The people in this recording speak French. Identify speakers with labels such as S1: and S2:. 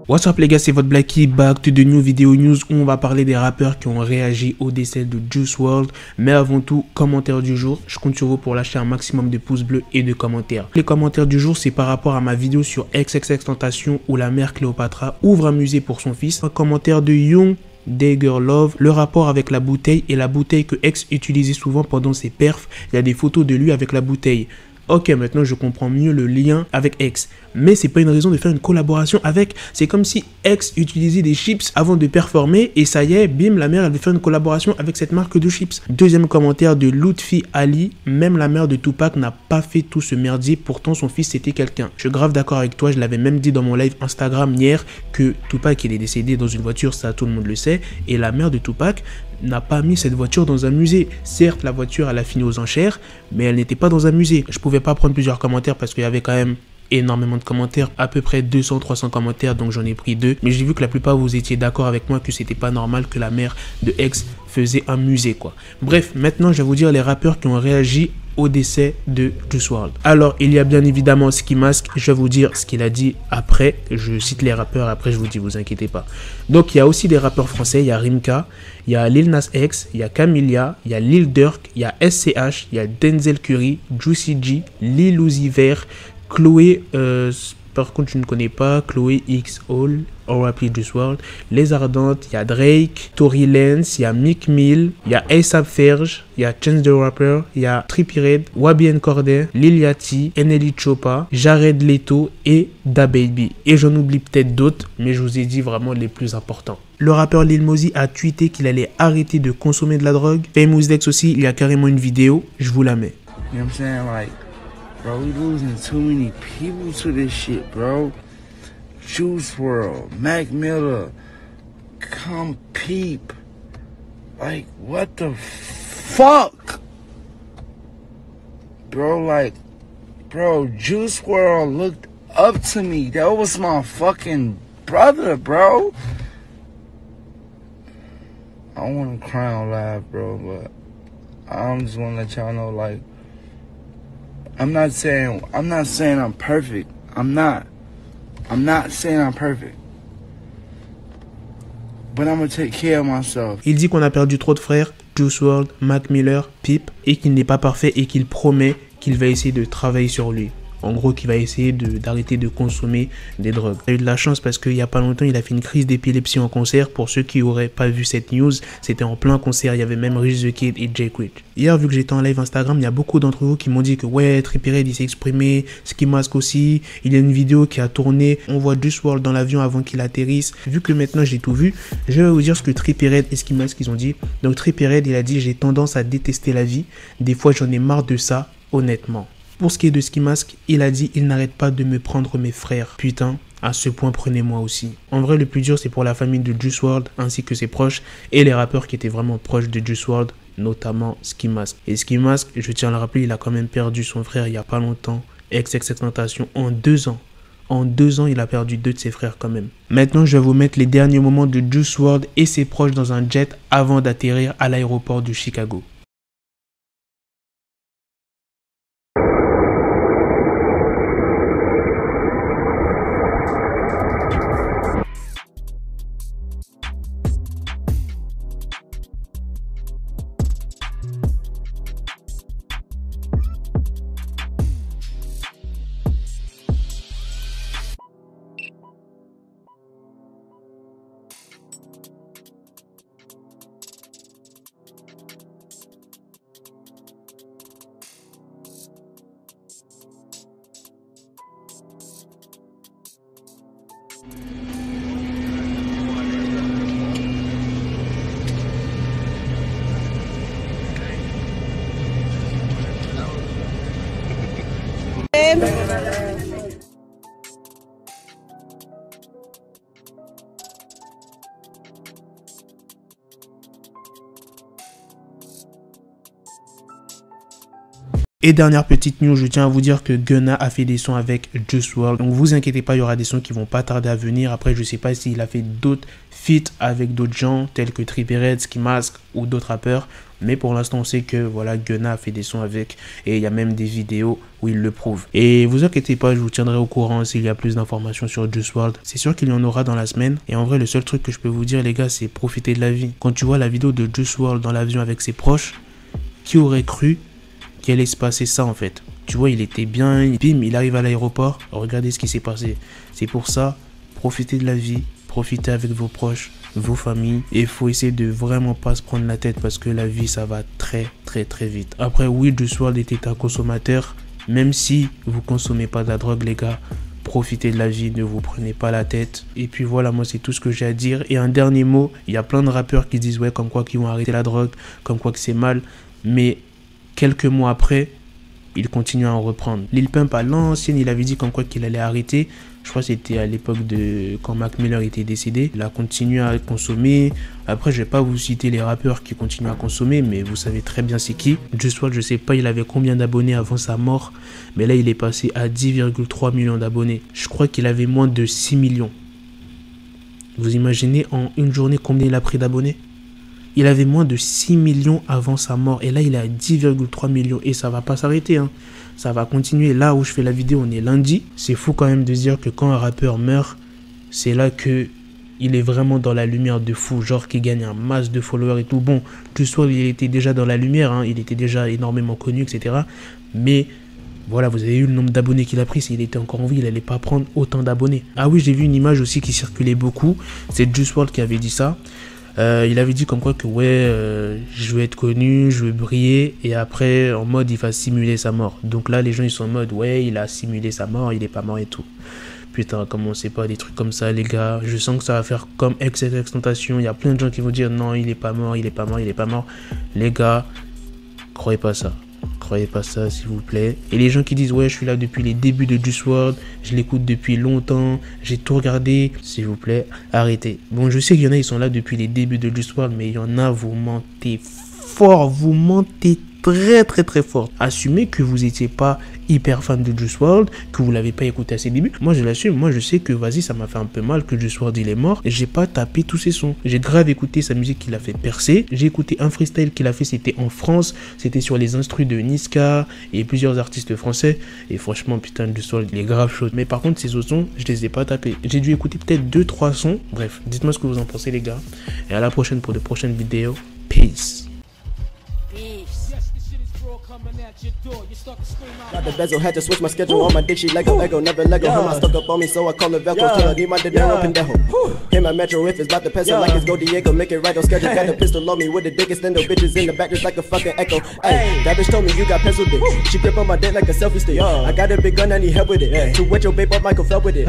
S1: What's up les gars, c'est votre Blackie, back to the new video news où on va parler des rappeurs qui ont réagi au décès de Juice WRLD. Mais avant tout, commentaire du jour, je compte sur vous pour lâcher un maximum de pouces bleus et de commentaires. Les commentaires du jour, c'est par rapport à ma vidéo sur XXXTentacion où la mère Cléopatra ouvre un musée pour son fils. Un commentaire de Young Dagger Love, le rapport avec la bouteille et la bouteille que X utilisait souvent pendant ses perfs. Il y a des photos de lui avec la bouteille. Ok, maintenant je comprends mieux le lien avec X. Mais c'est pas une raison de faire une collaboration avec. C'est comme si X utilisait des chips avant de performer et ça y est, bim, la mère elle veut faire une collaboration avec cette marque de chips. Deuxième commentaire de Lutfi Ali. Même la mère de Tupac n'a pas fait tout ce merdier, pourtant son fils c'était quelqu'un. Je suis grave d'accord avec toi, je l'avais même dit dans mon live Instagram hier que Tupac il est décédé dans une voiture, ça tout le monde le sait. Et la mère de Tupac n'a pas mis cette voiture dans un musée. Certes, la voiture elle a fini aux enchères, mais elle n'était pas dans un musée. Je pouvais pas prendre plusieurs commentaires parce qu'il y avait quand même énormément de commentaires, à peu près 200-300 commentaires, donc j'en ai pris 2. Mais j'ai vu que la plupart vous étiez d'accord avec moi que c'était pas normal que la mère de X faisait un musée quoi. Bref, maintenant je vais vous dire les rappeurs qui ont réagi au décès de Juice WRLD. Alors, il y a bien évidemment Ski Mask, je vais vous dire ce qu'il a dit après, je cite les rappeurs, après je vous dis, vous inquiétez pas. Donc, il y a aussi des rappeurs français, il y a Rimka, il y a Lil Nas X, il y a Camilla, il y a Lil Durk, il y a SCH, il y a Denzel Curry, Juicy J, Lil Uzi Vert, Chloé, par contre je ne connais pas, Chloé X All, R.I.P. Juice WRLD, Les Ardentes, il y a Drake, Tory Lanez, il y a Meek Mill, il y a A$AP Ferg, il y a Chance the Rapper, il y a Trippie Redd, Wabi Cordain, Lil Yachty, Eneli Choppa, Jared Leto et DaBaby. Et j'en oublie peut-être d'autres, mais je vous ai dit vraiment les plus importants. Le rappeur Lil Mosey a tweeté qu'il allait arrêter de consommer de la drogue. Famous Dex aussi, il y a carrément une vidéo, je vous la mets.
S2: You know what I'm saying? Like, bro, we losing too many people to this shit, bro. Juice WRLD, Mac Miller, come peep. Like, what the fuck? Bro, like, bro, Juice WRLD looked up to me. That was my fucking brother, bro. I don't want to cry on live, bro, but I'm just want to let y'all know, like, I'm not saying I'm perfect. I'm not saying I'm perfect. But I'm gonna take care of myself.
S1: Il dit qu'on a perdu trop de frères, Juice WRLD, Mac Miller, Pip, et qu'il n'est pas parfait et qu'il promet qu'il va essayer de travailler sur lui. En gros, qu'il va essayer d'arrêter de consommer des drogues. Il a eu de la chance parce qu'il n'y a pas longtemps, il a fait une crise d'épilepsie en concert. Pour ceux qui n'auraient pas vu cette news, c'était en plein concert. Il y avait même Rich the Kid et Jay Quich. Hier, vu que j'étais en live Instagram, il y a beaucoup d'entre vous qui m'ont dit que ouais, Trippie Redd, il s'est exprimé, Ski Mask aussi. Il y a une vidéo qui a tourné. On voit Juice WRLD dans l'avion avant qu'il atterrisse. Vu que maintenant j'ai tout vu, je vais vous dire ce que Trippie Redd et Ski Mask ils ont dit. Donc Trippie Redd, il a dit: j'ai tendance à détester la vie. Des fois, j'en ai marre de ça, honnêtement. Pour ce qui est de Ski Mask, il a dit: il n'arrête pas de me prendre mes frères. Putain, à ce point, prenez-moi aussi. En vrai, le plus dur, c'est pour la famille de Juice WRLD ainsi que ses proches et les rappeurs qui étaient vraiment proches de Juice WRLD, notamment Ski Mask. Et Ski Mask, je tiens à le rappeler, il a quand même perdu son frère il n'y a pas longtemps. XXXTentacion en 2 ans. En 2 ans, il a perdu 2 de ses frères quand même. Maintenant, je vais vous mettre les derniers moments de Juice WRLD et ses proches dans un jet avant d'atterrir à l'aéroport de Chicago. Et dernière petite news, je tiens à vous dire que Gunna a fait des sons avec Juice WRLD. Donc vous inquiétez pas, il y aura des sons qui vont pas tarder à venir. Après, je sais pas s'il a fait d'autres feats avec d'autres gens tels que Trippie Redd, Ski Mask ou d'autres rappeurs. Mais pour l'instant, on sait que voilà, Gunna a fait des sons avec et il y a même des vidéos où il le prouve. Et vous inquiétez pas, je vous tiendrai au courant s'il y a plus d'informations sur Juice WRLD. C'est sûr qu'il y en aura dans la semaine. Et en vrai, le seul truc que je peux vous dire, les gars, c'est profiter de la vie. Quand tu vois la vidéo de Juice WRLD dans l'avion avec ses proches, qui aurait cru qu'il allait se passer ça en fait? Tu vois, il était bien, bim, il arrive à l'aéroport. Regardez ce qui s'est passé. C'est pour ça, profitez de la vie, profitez avec vos proches, vos familles. Et il faut essayer de vraiment pas se prendre la tête parce que la vie, ça va très vite. Après, oui, Juice WRLD était un consommateur. Même si vous consommez pas de la drogue, les gars, profitez de la vie, ne vous prenez pas la tête. Et puis voilà, moi c'est tout ce que j'ai à dire. Et un dernier mot, il y a plein de rappeurs qui disent ouais, comme quoi qu'ils vont arrêter la drogue, comme quoi que c'est mal. Mais quelques mois après, il continue à en reprendre. Lil Pump à l'ancienne, il avait dit comme quoi qu'il allait arrêter. Je crois que c'était à l'époque de quand Mac Miller était décédé. Il a continué à consommer. Après, je vais pas vous citer les rappeurs qui continuent à consommer, mais vous savez très bien c'est qui. Juice WRLD, je sais pas, il avait combien d'abonnés avant sa mort, mais là, il est passé à 10,3 millions d'abonnés. Je crois qu'il avait moins de 6 millions. Vous imaginez en une journée combien il a pris d'abonnés? Il avait moins de 6 millions avant sa mort. Et là, il est à 10,3 millions. Et ça va pas s'arrêter. Hein. Ça va continuer. Là où je fais la vidéo, on est lundi. C'est fou quand même de se dire que quand un rappeur meurt, c'est là que il est vraiment dans la lumière de fou. Genre qu'il gagne un masse de followers et tout. Bon, Juice WRLD, il était déjà dans la lumière. Hein. Il était déjà énormément connu, etc. Mais voilà, vous avez eu le nombre d'abonnés qu'il a pris. S'il était encore en vie, il n'allait pas prendre autant d'abonnés. Ah oui, j'ai vu une image aussi qui circulait beaucoup. C'est Juice WRLD qui avait dit ça. Il avait dit comme quoi que ouais, je veux être connu, je veux briller, et après en mode il va simuler sa mort. Donc là les gens ils sont en mode ouais, il a simulé sa mort, il est pas mort et tout. Putain, commencez pas des trucs comme ça les gars, je sens que ça va faire comme XXXTentacion. Il y a plein de gens qui vont dire non, il est pas mort, il est pas mort, il est pas mort. Les gars, croyez pas ça. Croyez pas ça s'il vous plaît. Et les gens qui disent ouais, je suis là depuis les débuts de Juice WRLD, je l'écoute depuis longtemps, j'ai tout regardé, s'il vous plaît, arrêtez. Bon, je sais qu'il y en a, ils sont là depuis les débuts de Juice WRLD, mais il y en a, vous mentez fort, vous mentez très fort. Assumez que vous n'étiez pas hyper fan de Juice WRLD, que vous l'avez pas écouté à ses débuts. Moi je l'assume, moi je sais que vas-y, ça m'a fait un peu mal que Juice WRLD il est mort et j'ai pas tapé tous ses sons. J'ai grave écouté sa musique qu'il a fait percer. J'ai écouté un freestyle qu'il a fait, c'était en France, c'était sur les instrus de Niska et plusieurs artistes français et franchement putain Juice WRLD il est grave chaud. Mais par contre ces autres sons, je les ai pas tapés. J'ai dû écouter peut-être 2-3 sons. Bref, dites-moi ce que vous en pensez les gars et à la prochaine pour de prochaines vidéos. Peace.
S3: Got the bezel, had to switch my schedule. On my dick, she Lego, Ego, never Lego. Him, I stuck up on me, so I call it Velcro. Till I need my dinero, pendejo. Him, my metro, if it's about the peso, like it's Go Diego, make it right on schedule. Got a pistol on me with the dick extendo, bitches in the back just like a fucking echo. Hey, that bitch told me you got pencil dick. She grip on my dick like a selfie stick. I got a big gun, I need help with it. To wet your babe up, Michael fell with it.